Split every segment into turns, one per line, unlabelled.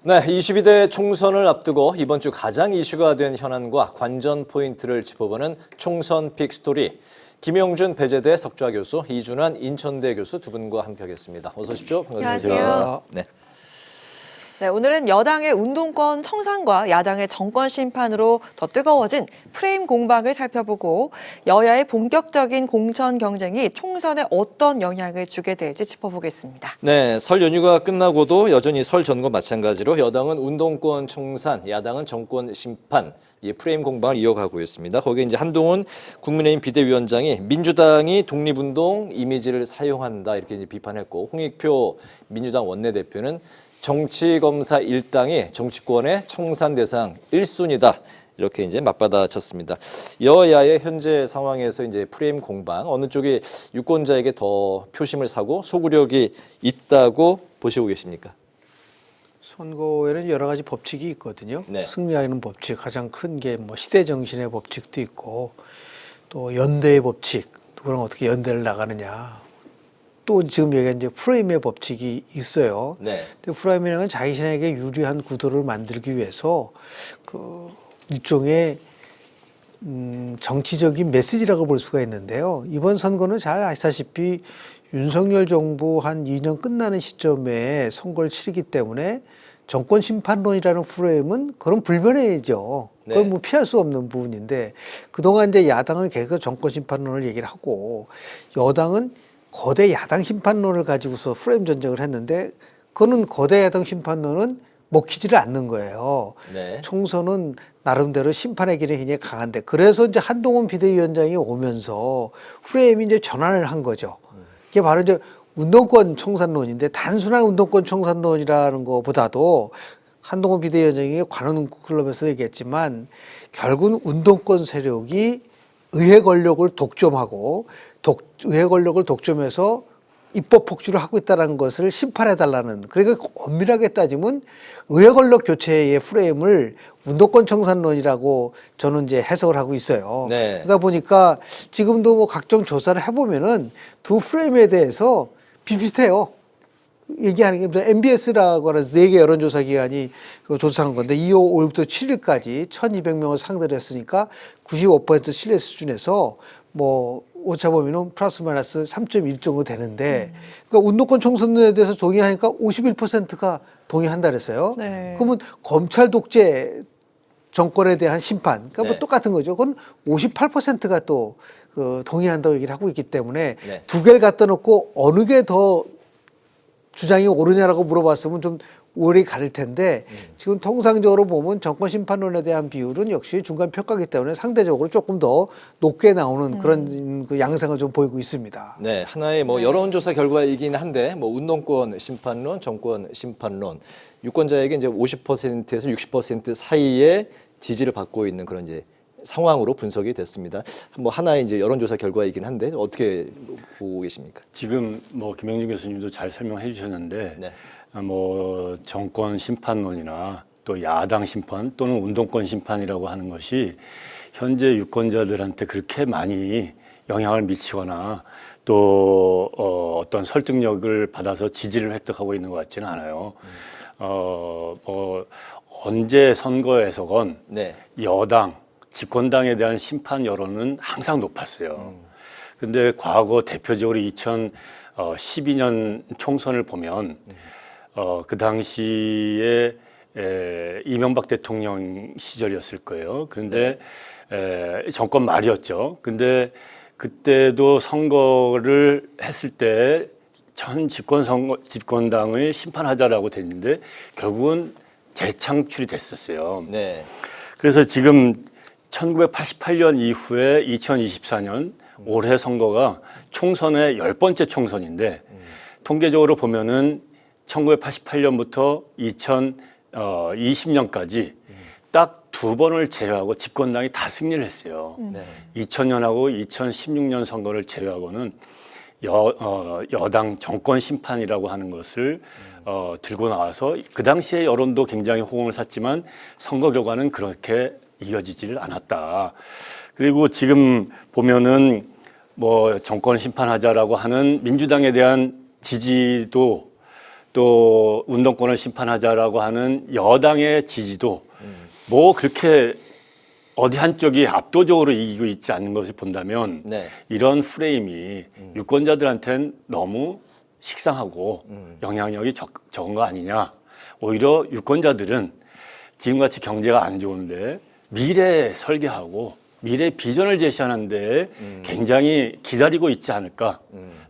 네, 22대 총선을 앞두고 이번 주 가장 이슈가 된 현안과 관전 포인트를 짚어보는 총선 빅스토리. 김영준 배재대 석좌 교수, 이준환 인천대 교수 두 분과 함께하겠습니다. 어서 오십시오. 반갑습니다.
안녕하세요.
네.
네, 오늘은 여당의 운동권 청산과 야당의 정권 심판으로 더 뜨거워진 프레임 공방을 살펴보고 여야의 본격적인 공천 경쟁이 총선에 어떤 영향을 주게 될지 짚어보겠습니다.
네, 설 연휴가 끝나고도 여전히 설 전과 마찬가지로 여당은 운동권 청산, 야당은 정권 심판, 프레임 공방을 이어가고 있습니다. 거기에 이제 한동훈 국민의힘 비대위원장이 민주당이 독립운동 이미지를 사용한다 이렇게 이제 비판했고, 홍익표 민주당 원내대표는 정치검사 일당이 정치권의 청산 대상 1순위다. 이렇게 이제 맞받아쳤습니다. 여야의 현재 상황에서 이제 프레임 공방, 어느 쪽이 유권자에게 더 표심을 사고 소구력이 있다고 보시고 계십니까?
선거에는 여러 가지 법칙이 있거든요.
네.
승리하는 법칙, 가장 큰 게 뭐 시대 정신의 법칙도 있고, 또 연대의 법칙, 누구랑 어떻게 연대를 나가느냐. 또 지금 얘기한 이제 프레임의 법칙이 있어요.
네.
근데 프레임이라는 건 자신에게 유리한 구도를 만들기 위해서 그 일종의 정치적인 메시지라고 볼 수가 있는데요. 이번 선거는 잘 아시다시피 윤석열 정부 한 2년 끝나는 시점에 선거를 치르기 때문에 정권 심판론이라는 프레임은 그런 불변해야죠. 그건
네.
뭐 피할 수 없는 부분인데, 그동안 이제 야당은 계속 정권 심판론을 얘기를 하고 여당은 거대 야당 심판론을 가지고서 프레임 전쟁을 했는데, 그거는 거대 야당 심판론은 먹히지를 않는 거예요.
네.
총선은 나름대로 심판의 기능이 굉장히 강한데, 그래서 이제 한동훈 비대위원장이 오면서 프레임이 이제 전환을 한 거죠. 이게 바로 이제 운동권 청산론인데, 단순한 운동권 청산론이라는 것보다도 한동훈 비대위원장이 관훈 클럽에서 얘기했지만, 결국은 운동권 세력이 의회 권력을 독점하고 의회 권력을 독점해서 입법 폭주를 하고 있다는 것을 심판해달라는, 그러니까 엄밀하게 따지면 의회 권력 교체의 프레임을 운동권 청산론이라고 저는 이제 해석을 하고 있어요.
네.
그러다 보니까 지금도 뭐 각종 조사를 해보면은 두 프레임에 대해서 비슷해요. 얘기하는 게 MBS라고 하는 4개 여론조사 기관이 조사한 건데 2월 5일부터 7일까지 1,200명을 상대를 했으니까 95% 신뢰 수준에서 뭐 오차 범위는 플러스 마이너스 3.1 정도 되는데, 그러니까 운동권 총선에 대해서 동의하니까 51%가 동의한다 그랬어요.
네.
그러면 검찰 독재 정권에 대한 심판, 그러니까 뭐
네.
똑같은 거죠. 그건 58%가 또 동의한다고 얘기를 하고 있기 때문에
네.
두 개를 갖다 놓고 어느 게 더 주장이 옳으냐라고 물어봤으면 좀 오래 가릴 텐데, 지금 통상적으로 보면 정권 심판론에 대한 비율은 역시 중간 평가이기 때문에 상대적으로 조금 더 높게 나오는 그런 그 양상을 좀 보이고 있습니다.
네, 하나의 뭐 여론조사 결과이긴 한데, 뭐 운동권 심판론, 정권 심판론, 유권자에게 이제 50%에서 60% 사이의 지지를 받고 있는 그런 이제 상황으로 분석이 됐습니다. 뭐 하나의 이제 여론조사 결과이긴 한데 어떻게 보고 계십니까?
지금 뭐 김영준 교수님도 잘 설명해 주셨는데,
네.
뭐 정권 심판론이나 또 야당 심판 또는 운동권 심판이라고 하는 것이 현재 유권자들한테 그렇게 많이 영향을 미치거나 또 어떤 설득력을 받아서 지지를 획득하고 있는 것 같지는 않아요. 뭐 언제 선거에서건
네.
여당 집권당에 대한 심판 여론은 항상 높았어요. 근데 과거 대표적으로 2012년 총선을 보면 그 당시에 이명박 대통령 시절이었을 거예요. 그런데 정권 말이었죠. 근데 그때도 선거를 했을 때 전 집권당을 심판하자라고 됐는데 결국은 재창출이 됐었어요.
네.
그래서 지금 1988년 이후에 2024년 올해 선거가 총선의 10번째 총선인데, 통계적으로 보면은 1988년부터 2020년까지 딱 2번을 제외하고 집권당이 다 승리를 했어요.
네.
2000년하고 2016년 선거를 제외하고는 여당 정권 심판이라고 하는 것을 들고 나와서 그 당시에 여론도 굉장히 호응을 샀지만 선거 결과는 그렇게 이어지지를 않았다. 그리고 지금 보면은 뭐 정권 심판하자라고 하는 민주당에 대한 지지도 또 운동권을 심판하자라고 하는 여당의 지지도 뭐 그렇게 어디 한쪽이 압도적으로 이기고 있지 않는 것을 본다면
네.
이런 프레임이 유권자들한테는 너무 식상하고 영향력이 적은 거 아니냐. 오히려 유권자들은 지금같이 경제가 안 좋은데 미래 설계하고 미래 비전을 제시하는데 굉장히 기다리고 있지 않을까.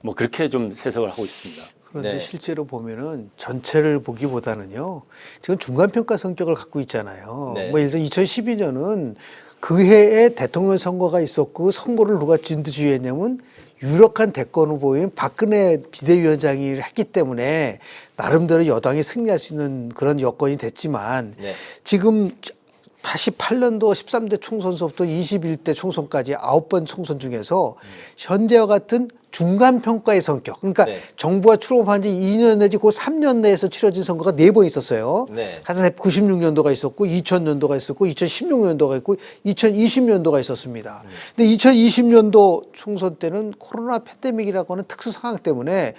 뭐 그렇게 좀 해석을 하고 있습니다.
그런데
네.
실제로 보면은 전체를 보기보다는요, 지금 중간평가 성격을 갖고 있잖아요.
네.
뭐 예를 들어 2012년은 그 해에 대통령 선거가 있었고 선거를 누가 진두지휘했냐면 유력한 대권 후보인 박근혜 비대위원장이 했기 때문에 나름대로 여당이 승리할 수 있는 그런 여건이 됐지만
네.
지금 88년도 13대 총선서부터 21대 총선까지 9번 총선 중에서 현재와 같은 중간평가의 성격. 그러니까
네.
정부가 출범한 지 2년 내지 그 3년 내에서 치러진 선거가 4번 있었어요.
네.
한 96년도가 있었고 2000년도가 있었고 2016년도가 있고 2020년도가 있었습니다. 근데 2020년도 총선 때는 코로나 팬데믹이라고 하는 특수 상황 때문에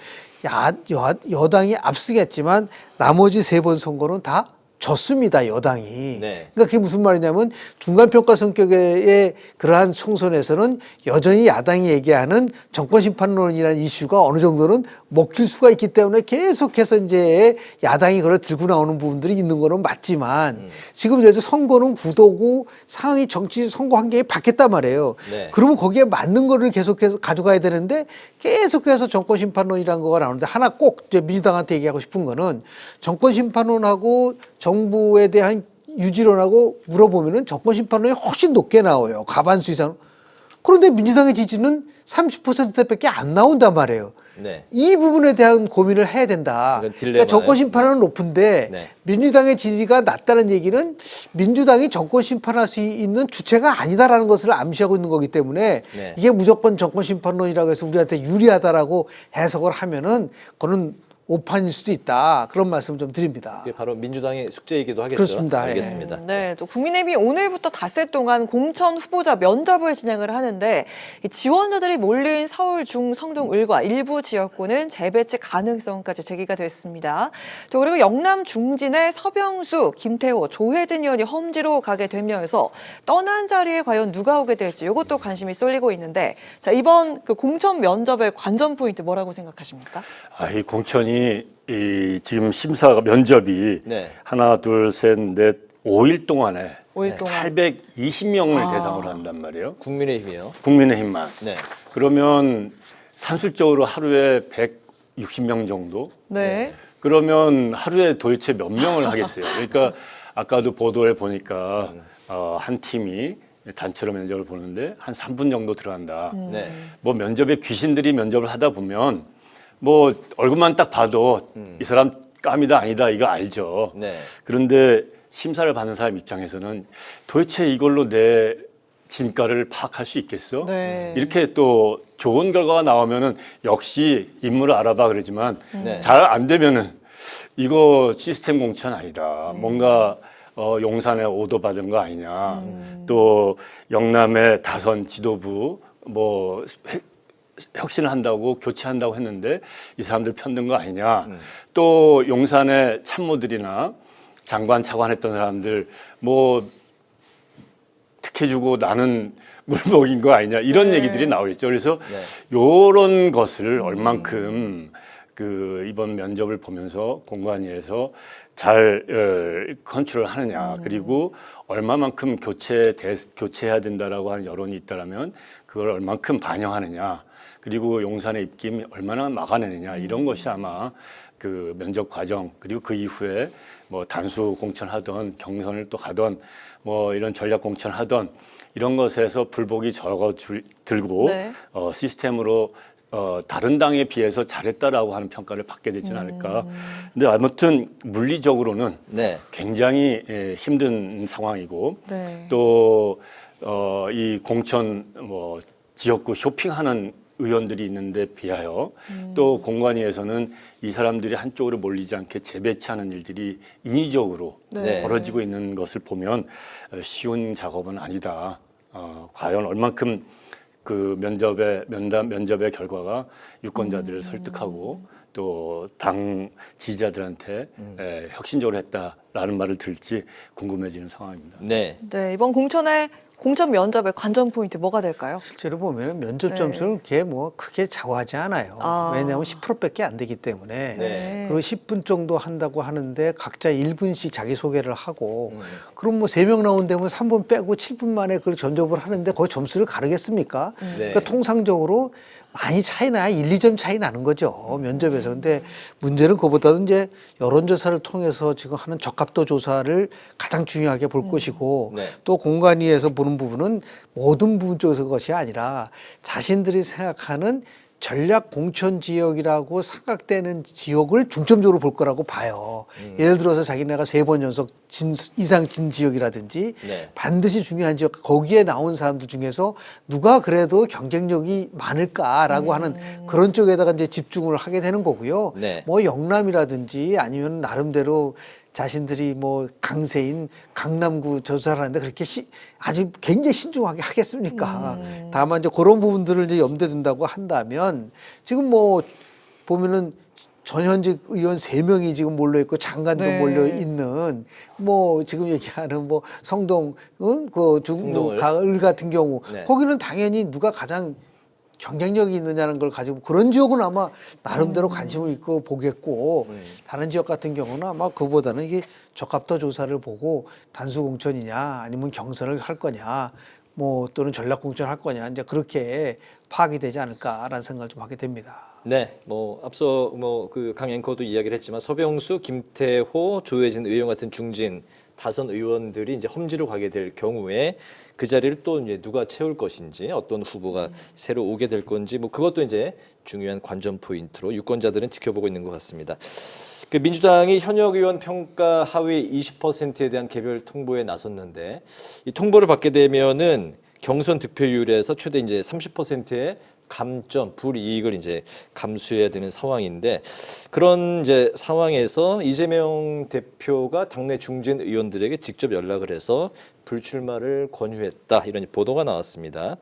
여당이 앞서겠지만 나머지 3번 선거는 다 졌습니다, 여당이.
네.
그러니까 그게 무슨 말이냐면 중간평가 성격의 그러한 총선에서는 여전히 야당이 얘기하는 정권심판론이라는 이슈가 어느 정도는 먹힐 수가 있기 때문에 계속해서 이제 야당이 그걸 들고 나오는 부분들이 있는 거는 맞지만 지금 예를 들어 선거는 구도고 상황이 정치 선거 환경이 바뀌었단 말이에요.
네.
그러면 거기에 맞는 거를 계속해서 가져가야 되는데 계속해서 정권심판론이라는 거가 나오는데 하나 꼭 이제 민주당한테 얘기하고 싶은 거는 정권심판론하고 정부에 대한 유지론하고 물어보면은 정권심판론이 훨씬 높게 나와요. 과반수 이상. 그런데 민주당의 지지는 30%대밖에 안 나온단 말이에요.
네.
이 부분에 대한 고민을 해야 된다.
그러니까 딜레마예요.
그러니까 정권심판은 높은데
네.
민주당의 지지가 낮다는 얘기는 민주당이 정권심판할 수 있는 주체가 아니다라는 것을 암시하고 있는 거기 때문에
네.
이게 무조건 정권심판론이라고 해서 우리한테 유리하다라고 해석을 하면은 그거는 오판일 수도 있다. 그런 말씀 좀 드립니다.
이게 바로 민주당의 숙제이기도 하겠죠.
그렇습니다.
알겠습니다.
네, 또 국민의힘이 오늘부터 닷새 동안 공천 후보자 면접을 진행을 하는데 이 지원자들이 몰린 서울 중 성동 을과 일부 지역구는 재배치 가능성까지 제기가 됐습니다. 또 그리고 영남 중진의 서병수, 김태호, 조혜진 의원이 험지로 가게 되면서 떠난 자리에 과연 누가 오게 될지 이것도 관심이 쏠리고 있는데 자 이번 그 공천 면접의 관전 포인트 뭐라고 생각하십니까?
이 공천이 지금 심사가 면접이
네.
하나, 둘, 셋, 넷, 5일 동안에
5일 동안.
820명을 대상으로 한단 말이에요.
국민의힘이요.
국민의힘만.
네.
그러면 산술적으로 하루에 160명 정도?
네.
그러면 하루에 도대체 몇 명을 하겠어요? 그러니까 아까도 보도에 보니까 한 팀이 단체로 면접을 보는데 한 3분 정도 들어간다.
네.
뭐 면접에 귀신들이 면접을 하다 보면 뭐 얼굴만 딱 봐도 이 사람 깜이다 아니다 이거 알죠.
네.
그런데 심사를 받는 사람 입장에서는 도대체 이걸로 내 진가를 파악할 수 있겠어?
네.
이렇게 또 좋은 결과가 나오면은 역시 인물을 알아봐 그러지만
네.
잘 안 되면은 이거 시스템 공천 아니다. 뭔가 용산에 오도 받은 거 아니냐. 또 영남의 다선 지도부 뭐 혁신을 한다고 교체한다고 했는데 이 사람들 편든 거 아니냐. 또 용산의 참모들이나 장관 차관했던 사람들 뭐 특혜주고 나는 물먹인 거 아니냐 이런 얘기들이 나오겠죠. 그래서 요런 것을 얼만큼 그 이번 면접을 보면서 공관위에서 잘 컨트롤 하느냐 그리고 얼마만큼 교체해야 된다라고 하는 여론이 있다라면 그걸 얼만큼 반영하느냐 그리고 용산의 입김 얼마나 막아내느냐 이런 것이 아마 그 면접 과정 그리고 그 이후에 뭐 단수 공천하던 경선을 또 가던 뭐 이런 전략 공천하던 이런 것에서 불복이 들고
네.
시스템으로 다른 당에 비해서 잘했다라고 하는 평가를 받게 되지는 않을까. 근데 아무튼 물리적으로는
네.
굉장히 힘든 상황이고
네.
또 이 공천 뭐 지역구 쇼핑하는 의원들이 있는데 비하여 또 공관위에서는 이 사람들이 한쪽으로 몰리지 않게 재배치하는 일들이 인위적으로
네.
벌어지고 있는 것을 보면 쉬운 작업은 아니다. 과연 얼만큼 그 면접의 결과가 유권자들을 설득하고 또 당 지지자들한테 혁신적으로 했다라는 말을 들을지 궁금해지는 상황입니다.
네.
네, 이번 공천의 공천 면접의 관전 포인트 뭐가 될까요?
실제로 보면 면접
네.
점수는 그게 뭐 크게 좌우하지 않아요.
아.
왜냐하면 10%밖에 안 되기 때문에.
네.
그리고 10분 정도 한다고 하는데 각자 1분씩 자기 소개를 하고 그럼 뭐 3명 나온다면 3분 빼고 7분 만에 그걸 전접을 하는데 거기 점수를 가르겠습니까?
네.
그러니까 통상적으로 많이 차이 나야 1, 2점 차이 나는 거죠. 면접에서. 근데 문제는 그보다도 이제 여론조사를 통해서 지금 하는 적합도 조사를 가장 중요하게 볼 것이고
네.
또 공관위에서 보는 부분은 모든 부분 쪽에서 것이 아니라 자신들이 생각하는 전략 공천 지역이라고 생각되는 지역을 중점적으로 볼 거라고 봐요. 예를 들어서 자기네가 3번 연속 이상 진 지역이라든지
네.
반드시 중요한 지역 거기에 나온 사람들 중에서 누가 그래도 경쟁력이 많을까라고 하는 그런 쪽에다가 이제 집중을 하게 되는 거고요.
네.
뭐 영남이라든지 아니면 나름대로 자신들이 뭐 강세인 강남구 조사를 하는데 그렇게 아주 굉장히 신중하게 하겠습니까? 다만 이제 그런 부분들을 이제 염두에 둔다고 한다면 지금 뭐 보면은 전현직 의원 3명이 지금 몰려 있고 장관도
네.
몰려 있는 뭐 지금 얘기하는 뭐 성동
성동을.
가을 같은 경우
네.
거기는 당연히 누가 가장 경쟁력이 있느냐는 걸 가지고 그런 지역은 아마 나름대로 관심을 있고 보겠고 다른 지역 같은 경우는 아마 그보다는 이게 적합도 조사를 보고 단수 공천이냐 아니면 경선을 할 거냐 뭐 또는 전략 공천을 할 거냐 이제 그렇게 파악이 되지 않을까라는 생각을 좀 하게 됩니다.
네, 뭐 앞서 뭐 그 강 앵커도 이야기를 했지만 서병수, 김태호, 조혜진 의원 같은 중진 다선 의원들이 이제 험지로 가게 될 경우에 그 자리를 또 이제 누가 채울 것인지 어떤 후보가 새로 오게 될 건지 뭐 그것도 이제 중요한 관전 포인트로 유권자들은 지켜보고 있는 것 같습니다. 그 민주당이 현역 의원 평가 하위 20%에 대한 개별 통보에 나섰는데 이 통보를 받게 되면은 경선 득표율에서 최대 이제 30%의 감점, 불이익을 이제 감수해야 되는 상황인데 그런 이제 상황에서 이재명 대표가 당내 중진 의원들에게 직접 연락을 해서 불출마를 권유했다 이런 보도가 나왔습니다.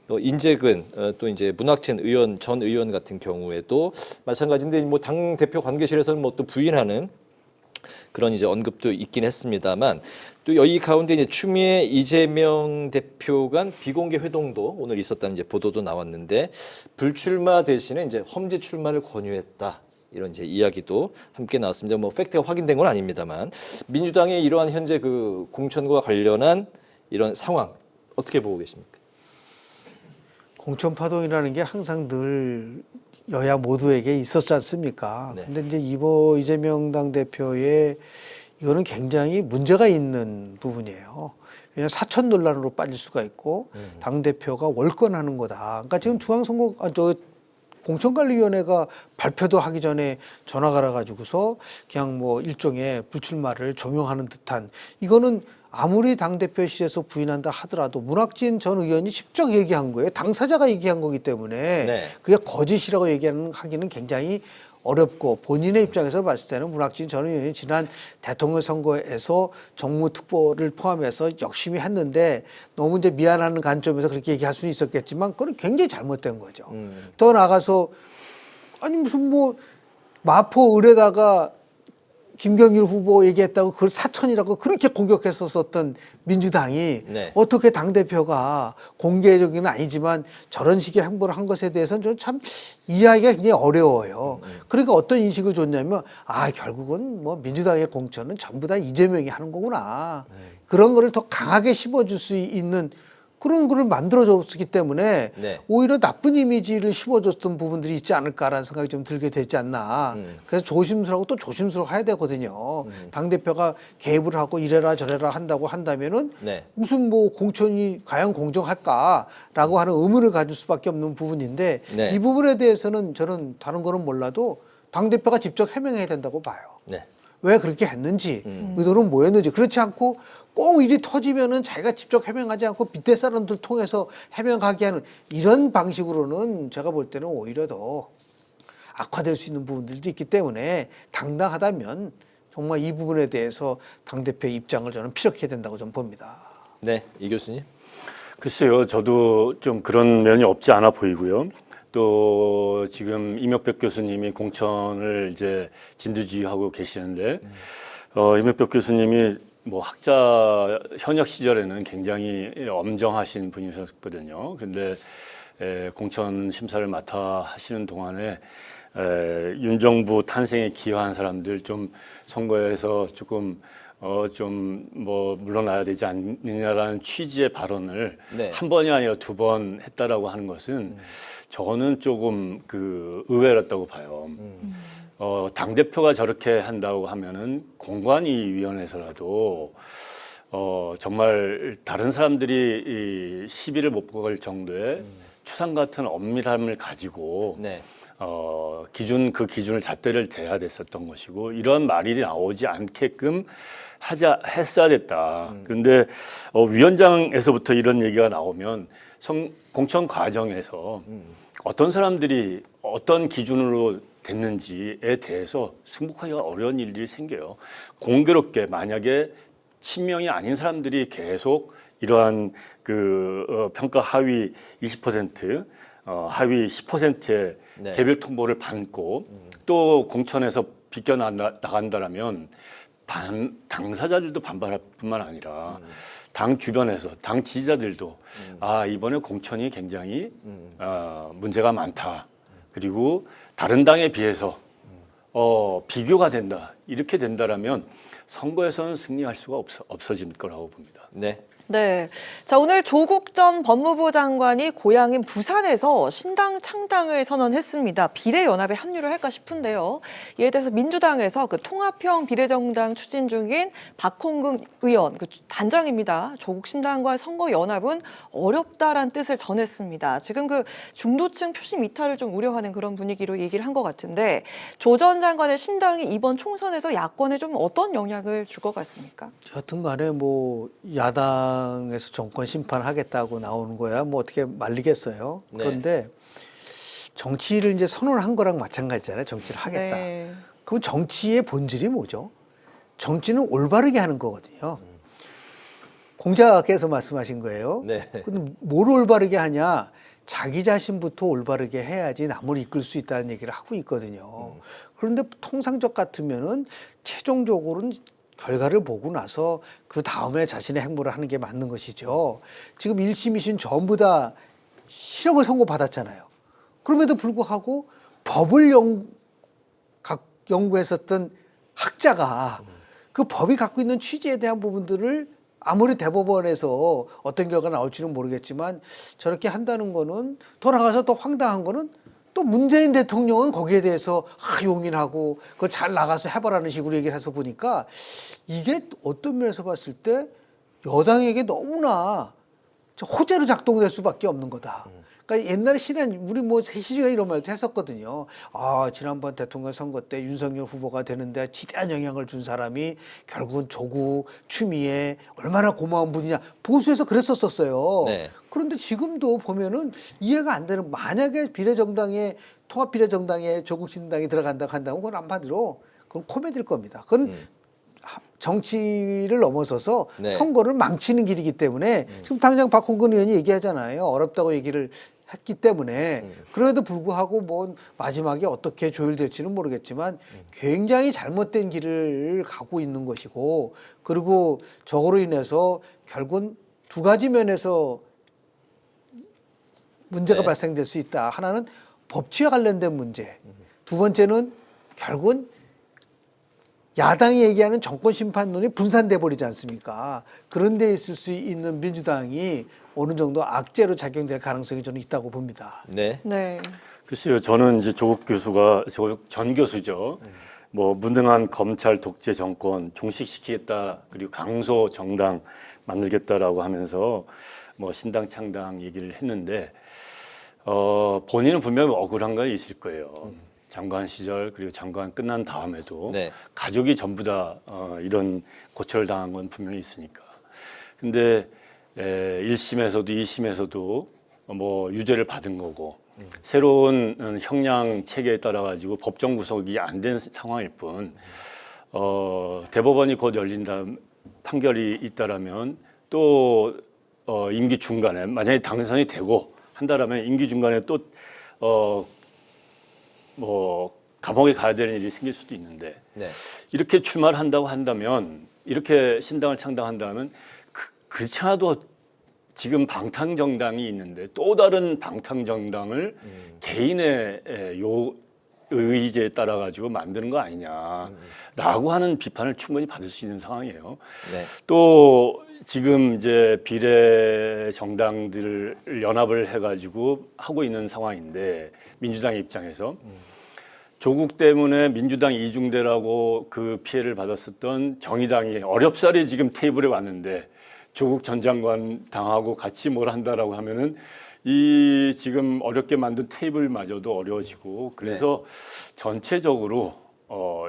또 인재근 또 이제 문학진 의원 전 의원 같은 경우에도 마찬가지인데 뭐 당 대표 관계실에서는 뭐 또 부인하는 그런 이제 언급도 있긴 했습니다만 또 여기 가운데 이제 추미애 이재명 대표 간 비공개 회동도 오늘 있었다는 이제 보도도 나왔는데 불출마 대신에 이제 험지 출마를 권유했다. 이런 이제 이야기도 함께 나왔습니다. 뭐 팩트가 확인된 건 아닙니다만 민주당의 이러한 현재 그 공천과 관련한 이런 상황 어떻게 보고 계십니까?
공천 파동이라는 게 항상 늘 여야 모두에게 있었지 않습니까?
네.
근데 이제 이재명 당대표의 이거는 굉장히 문제가 있는 부분이에요. 왜냐하면 사천 논란으로 빠질 수가 있고 당대표가 월권하는 거다. 그러니까 지금 공천관리위원회가 발표도 하기 전에 전화가 와가지고서 그냥 뭐 일종의 불출마를 종용하는 듯한 이거는 아무리 당대표실에서 부인한다 하더라도 문학진 전 의원이 직접 얘기한 거예요. 당사자가 얘기한 거기 때문에
네.
그게 거짓이라고 하기는 굉장히 어렵고 본인의 입장에서 봤을 때는 문학진 전 의원이 지난 대통령 선거에서 정무특보를 포함해서 열심히 했는데 너무 이제 미안하는 관점에서 그렇게 얘기할 수는 있었겠지만 그건 굉장히 잘못된 거죠. 더 나가서 아니 무슨 뭐 마포 을에다가 김경일 후보 얘기했다고 그걸 사천이라고 그렇게 공격했었던 민주당이
네.
어떻게 당대표가 공개적인 아니지만 저런 식의 행보를 한 것에 대해서는 좀 참 이해하기가 굉장히 어려워요. 그러니까 어떤 인식을 줬냐면 결국은 뭐 민주당의 공천은 전부 다 이재명이 하는 거구나. 그런 거를 더 강하게 씹어줄 수 있는 그런 거를 만들어줬기 때문에
네.
오히려 나쁜 이미지를 심어줬던 부분들이 있지 않을까라는 생각이 좀 들게 되지 않나. 그래서 조심스러워 또 조심스러워 해야 되거든요. 당대표가 개입을 하고 이래라 저래라 한다고 한다면은
네.
무슨 뭐 공천이 과연 공정할까라고 하는 의문을 가질 수밖에 없는 부분인데
네.
이 부분에 대해서는 저는 다른 거는 몰라도 당대표가 직접 해명해야 된다고 봐요.
네.
왜 그렇게 했는지 의도는 뭐였는지 그렇지 않고 꼭 일이 터지면은 자기가 직접 해명하지 않고 밑에 사람들 통해서 해명하게 하는 이런 방식으로는 제가 볼 때는 오히려 더 악화될 수 있는 부분들도 있기 때문에 당당하다면 정말 이 부분에 대해서 당대표의 입장을 저는 피력해야 된다고 좀 봅니다.
네, 이 교수님.
글쎄요, 저도 좀 그런 면이 없지 않아 보이고요. 또 지금 이명박 교수님이 공천을 이제 진두지휘하고 계시는데 이명박 교수님이 뭐 학자 현역 시절에는 굉장히 엄정하신 분이셨거든요. 그런데 공천 심사를 맡아 하시는 동안에 윤 정부 탄생에 기여한 사람들 좀 선거에서 조금 좀 뭐 물러나야 되지 않느냐라는 취지의 발언을
네.
한 번이 아니라 두 번 했다라고 하는 것은 저는 조금 그 의외였다고 봐요. 당 대표가 저렇게 한다고 하면은 공관위원회에서라도 정말 다른 사람들이 이 시비를 못 걸 정도의 추상 같은 엄밀함을 가지고
네.
그 기준을 잣대를 대야 됐었던 것이고 이런 말이 나오지 않게끔 했어야 됐다. 그런데 위원장에서부터 이런 얘기가 나오면 공천 과정에서 어떤 사람들이 어떤 기준으로 됐는지에 대해서 승복하기가 어려운 일들이 생겨요. 공교롭게 만약에 친명이 아닌 사람들이 계속 이러한 평가 하위 20%, 하위 10%의
네.
개별 통보를 받고 또 공천에서 비껴나간다라면 당사자들도 반발할 뿐만 아니라 당 주변에서 당 지지자들도 이번에 공천이 굉장히 문제가 많다. 그리고 다른 당에 비해서 비교가 된다. 이렇게 된다라면 선거에서는 승리할 수가 없어질 거라고 봅니다.
네.
네. 자, 오늘 조국 전 법무부 장관이 고향인 부산에서 신당 창당을 선언했습니다. 비례연합에 합류를 할까 싶은데요. 이에 대해서 민주당에서 그 통합형 비례정당 추진 중인 박홍근 의원, 그 단장입니다. 조국 신당과 선거연합은 어렵다란 뜻을 전했습니다. 지금 그 중도층 표심 이탈을 좀 우려하는 그런 분위기로 얘기를 한 것 같은데 조 전 장관의 신당이 이번 총선에서 야권에 좀 어떤 영향을 줄 것 같습니까?
여튼 간에 뭐 야당에서 정권 심판하겠다고 나오는 거야 뭐 어떻게 말리겠어요.
네.
그런데 정치를 이제 선언한 거랑 마찬가지잖아요. 정치를 하겠다.
네.
그럼 정치의 본질이 뭐죠? 정치는 올바르게 하는 거거든요. 공자께서 말씀하신 거예요.
네.
근데 뭘 올바르게 하냐? 자기 자신부터 올바르게 해야지 남을 이끌 수 있다는 얘기를 하고 있거든요. 그런데 통상적 같으면은 최종적으로는 결과를 보고 나서 그 다음에 자신의 행보를 하는 게 맞는 것이죠. 지금 1심, 2심 전부 다 실형을 선고받았잖아요. 그럼에도 불구하고 법을 연구했었던 학자가 그 법이 갖고 있는 취지에 대한 부분들을 아무리 대법원에서 어떤 결과가 나올지는 모르겠지만 저렇게 한다는 거는 돌아가서 또 황당한 거는 또 문재인 대통령은 거기에 대해서 용인하고 그걸 잘 나가서 해보라는 식으로 얘기를 해서 보니까 이게 어떤 면에서 봤을 때 여당에게 너무나 호재로 작동될 수밖에 없는 거다. 그러니까 옛날에 우리 뭐 시주가 이런 말도 했었거든요. 지난번 대통령 선거 때 윤석열 후보가 되는데 지대한 영향을 준 사람이 결국은 조국, 추미애 얼마나 고마운 분이냐. 보수에서 그랬었어요.
네.
그런데 지금도 보면은 이해가 안 되는 만약에 통합 비례정당에 조국 신당이 들어간다고 한다면 그건 한마디로 그건 코미디일 겁니다. 그건 정치를 넘어서서
네.
선거를 망치는 길이기 때문에 지금 당장 박홍근 의원이 얘기하잖아요. 어렵다고 얘기를 했기 때문에 그럼에도 불구하고 뭐 마지막에 어떻게 조율될지는 모르겠지만 굉장히 잘못된 길을 가고 있는 것이고 그리고 저거로 인해서 결국은 두 가지 면에서 문제가
네.
발생될 수 있다. 하나는 법치와 관련된 문제. 두 번째는 결국은 야당이 얘기하는 정권 심판론이 분산돼 버리지 않습니까? 그런 데 있을 수 있는 민주당이 어느 정도 악재로 작용될 가능성이 저는 있다고 봅니다.
네.
네.
글쎄요, 저는 이제 조국 전 교수죠. 뭐 무능한 검찰 독재 정권 종식시키겠다, 그리고 강소 정당 만들겠다라고 하면서 뭐 신당 창당 얘기를 했는데 본인은 분명히 억울한 거 있을 거예요. 장관 시절 그리고 장관 끝난 다음에도
네.
가족이 전부 다 이런 고초를 당한 건 분명히 있으니까. 근데 1심에서도 2심에서도 뭐 유죄를 받은 거고 새로운 형량 체계에 따라 가지고 법정 구속이 안 된 상황일 뿐 대법원이 곧 열린다 판결이 있다라면 또 임기 중간에 만약에 당선이 되고 한다라면 임기 중간에 또 뭐 감옥에 가야 되는 일이 생길 수도 있는데
네.
이렇게 출마를 한다고 한다면 이렇게 신당을 창당한다면 그렇지 않아도 지금 방탕정당이 있는데 또 다른 방탕정당을 개인의 의지에 따라 가지고 만드는 거 아니냐라고 하는 비판을 충분히 받을 수 있는 상황이에요.
네.
또 지금 이제 비례 정당들을 연합을 해가지고 하고 있는 상황인데 민주당의 입장에서 조국 때문에 민주당 이중대라고 그 피해를 받았었던 정의당이 어렵사리 지금 테이블에 왔는데 조국 전 장관 당하고 같이 뭘 한다라고 하면은 이 지금 어렵게 만든 테이블마저도 어려워지고 그래서 전체적으로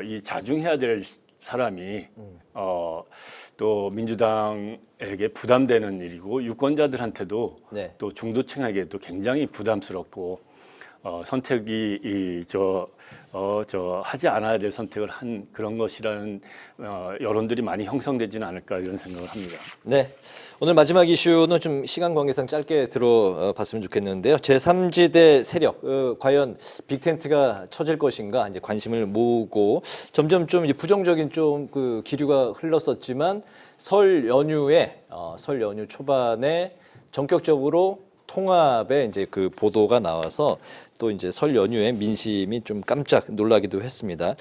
이 자중해야 될 사람이 또 민주당에게 부담되는 일이고 유권자들한테도
네.
또 중도층에게도 굉장히 부담스럽고 선택이 하지 않아야 될 선택을 한 그런 것이라는 여론들이 많이 형성되지는 않을까 이런 생각을 합니다.
네. 오늘 마지막 이슈는 좀 시간 관계상 짧게 들어봤으면 좋겠는데요. 제3지대 세력, 과연 빅텐트가 쳐질 것인가 이제 관심을 모으고 점점 좀 이제 부정적인 좀 그 기류가 흘렀었지만 설 연휴 초반에 전격적으로 통합의 이제 그 보도가 나와서 또 이제 설 연휴에 민심이 좀 깜짝 놀라기도 했습니다.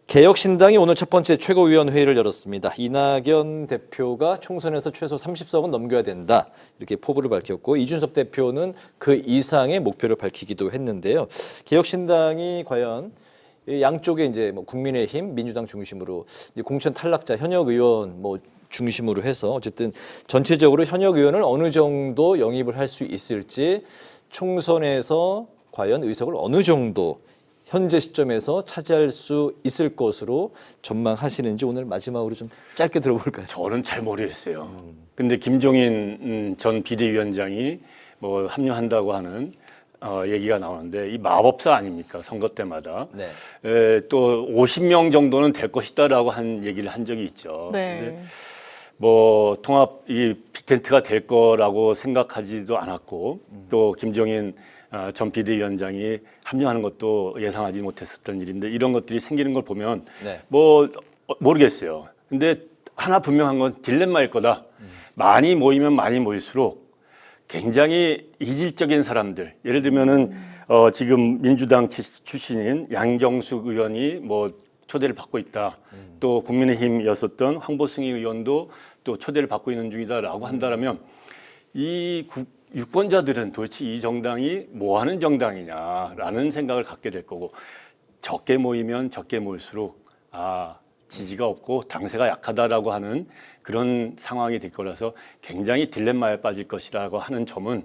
개혁신당이 오늘 첫 번째 최고위원회의를 열었습니다. 이낙연 대표가 총선에서 최소 30석은 넘겨야 된다 이렇게 포부를 밝혔고 이준석 대표는 그 이상의 목표를 밝히기도 했는데요. 개혁신당이 과연 양쪽에 이제 뭐 국민의힘, 민주당 중심으로 이제 공천 탈락자 현역 의원 뭐 중심으로 해서 어쨌든 전체적으로 현역 의원을 어느 정도 영입을 할 수 있을지 총선에서 과연 의석을 어느 정도 현재 시점에서 차지할 수 있을 것으로 전망하시는지 오늘 마지막으로 좀 짧게 들어볼까요?
저는 잘 모르겠어요. 근데 김종인 전 비대위원장이 뭐 합류한다고 하는 얘기가 나오는데 이 마법사 아닙니까? 선거 때마다.
네.
또 50명 정도는 될 것이다라고 한 얘기를 한 적이 있죠.
네.
근데 뭐 통합 이 빅텐트가 될 거라고 생각하지도 않았고 또 김종인 전 비대위원장이 합류하는 것도 예상하지 못했었던 일인데 이런 것들이 생기는 걸 보면
네.
뭐 모르겠어요. 근데 하나 분명한 건 딜레마일 거다. 많이 모이면 많이 모일수록 굉장히 이질적인 사람들, 예를 들면은 지금 민주당 출신인 양정숙 의원이 뭐 초대를 받고 있다. 또 국민의힘이었었던 황보승희 의원도 또 초대를 받고 있는 중이다라고 한다면 이 유권자들은 도대체 이 정당이 뭐 하는 정당이냐라는 생각을 갖게 될 거고 적게 모이면 적게 모일수록 지지가 없고 당세가 약하다라고 하는 그런 상황이 될 거라서 굉장히 딜레마에 빠질 것이라고 하는 점은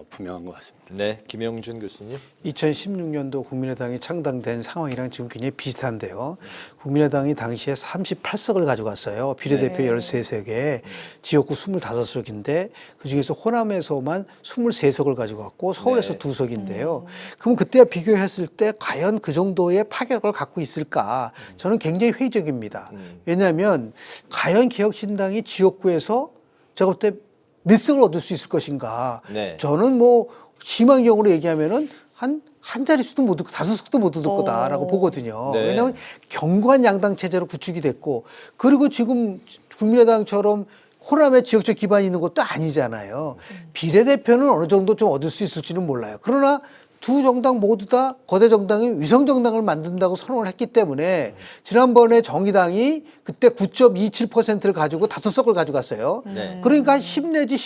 분명한 것 같습니다.
네, 김영준 교수님.
2016년도 국민의당이 창당된 상황이랑 지금 굉장히 비슷한데요. 국민의당이 당시에 38석을 가져갔어요. 비례대표
네.
13석에 지역구 25석인데 그중에서 호남에서만 23석을 가져갔고 서울에서
네.
2석인데요. 그럼 그때와 비교했을 때 과연 그 정도의 파괴력을 갖고 있을까? 저는 굉장히 회의적입니다. 왜냐하면 과연 개혁신당이 지역구에서 제가 볼 때 몇 석을 얻을 수 있을 것인가.
네.
저는 뭐 심한 경우로 얘기하면은 한 자릿수도 못 얻고 5석도 못 얻을 거다라고 보거든요.
네.
왜냐하면 견고한 양당 체제로 구축이 됐고 그리고 지금 국민의당처럼 호남에 지역적 기반이 있는 것도 아니잖아요. 비례대표는 어느 정도 좀 얻을 수 있을지는 몰라요. 그러나 두 정당 모두 다 거대 정당이 위성 정당을 만든다고 선언을 했기 때문에 지난번에 정의당이 그때 9.27%를 가지고 5석을 가져갔어요.
네.
그러니까 10 내지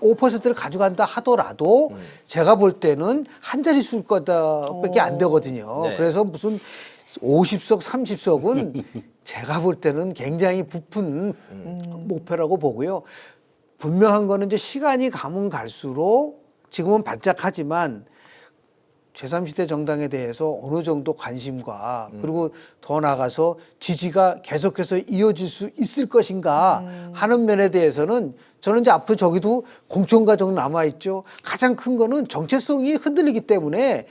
15%를 가져간다 하더라도 제가 볼 때는 한 자릿수일 거다밖에 안 되거든요.
네.
그래서 무슨 50석, 30석은 제가 볼 때는 굉장히 부푼 목표라고 보고요. 분명한 거는 이제 시간이 가면 갈수록 지금은 반짝하지만 제3시대 정당에 대해서 어느 정도 관심과 그리고 더 나아가서 지지가 계속해서 이어질 수 있을 것인가 하는 면에 대해서는 저는 이제 앞으로 저기도 공천 과정 남아있죠. 가장 큰 거는 정체성이 흔들리기 때문에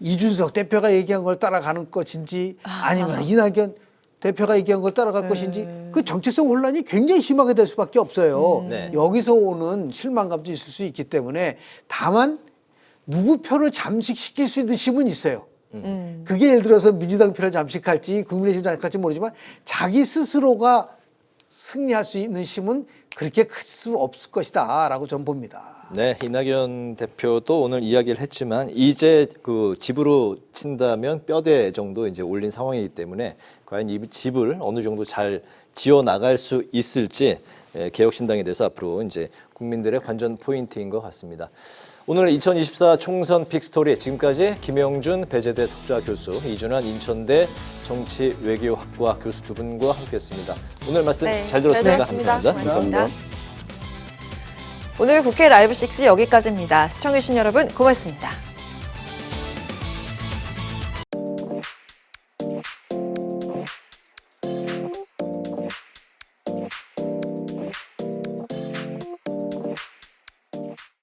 이준석 대표가 얘기한 걸 따라가는 것인지 아니면 이낙연 대표가 얘기한 걸 따라갈 것인지 그 정체성 혼란이 굉장히 심하게 될 수밖에 없어요.
네.
여기서 오는 실망감도 있을 수 있기 때문에 다만 누구 표를 잠식시킬 수 있는 힘은 있어요. 그게 예를 들어서 민주당 표를 잠식할지 국민의힘 잠식할지 모르지만 자기 스스로가 승리할 수 있는 힘은 그렇게 클 수 없을 것이다라고 저는 봅니다.
네, 이낙연 대표도 오늘 이야기를 했지만 이제 그 집으로 친다면 뼈대 정도 이제 올린 상황이기 때문에 과연 이 집을 어느 정도 잘 지어 나갈 수 있을지 개혁신당에 대해서 앞으로 이제 국민들의 관전 포인트인 것 같습니다. 오늘 2024 총선 픽스토리 지금까지 김영준 배재대 석좌 교수, 이준환 인천대 정치외교학과 교수 두 분과 함께했습니다. 오늘 말씀 잘 들었습니다. 감사합니다.
감사합니다.
오늘 국회 라이브 6 여기까지입니다. 시청해주신 여러분 고맙습니다.